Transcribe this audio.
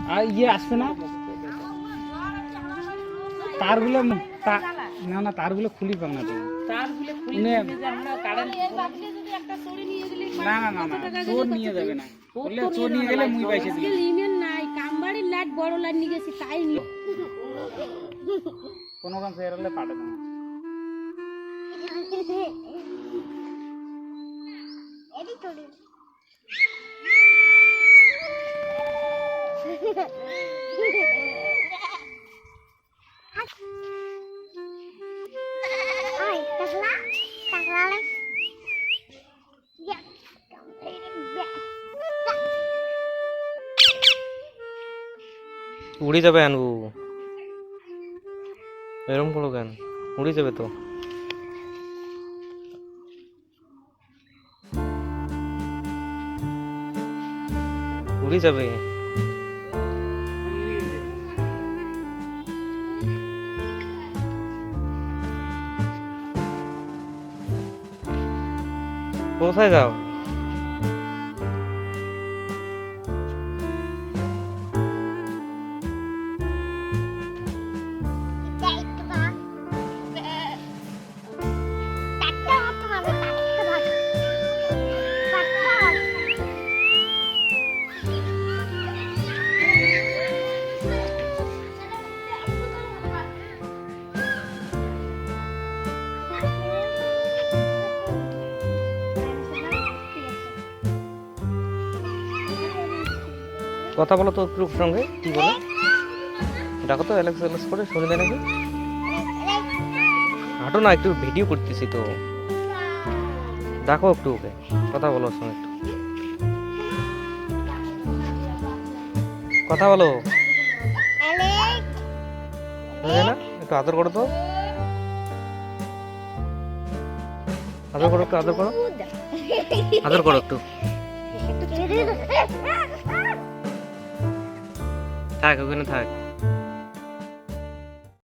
আর ইয়ে আসবে না তারগুলো না না তারগুলো খুলি পাব না তো না না না না চোর নিয়ে যাবে না বললে চোর নিয়ে গেলে মুই পয়সা দিই লিমিট নাই কামবাড়ির লাইট বড় লাইট নিয়ে গেছি তাই নিয়ে কোনো কাম ফের হলে পাঠাবো না উড়ে যাবে আনবু এরকম করো কেন উড়ে যাবে তো উড়ে যাবে কোথায় যাও কথা বলো তো একটু সঙ্গে কি বলে দেখো তো অ্যালেক্স অ্যালেক্স করে শুনে দেয় নাকি হাঁটো না একটু ভিডিও করতেছি তো দেখো একটু ওকে কথা বলো ওর সঙ্গে একটু কথা বলো না একটু আদর করো তো আদর করো একটু আদর করো আদর করো একটু থাক ওখানে থাক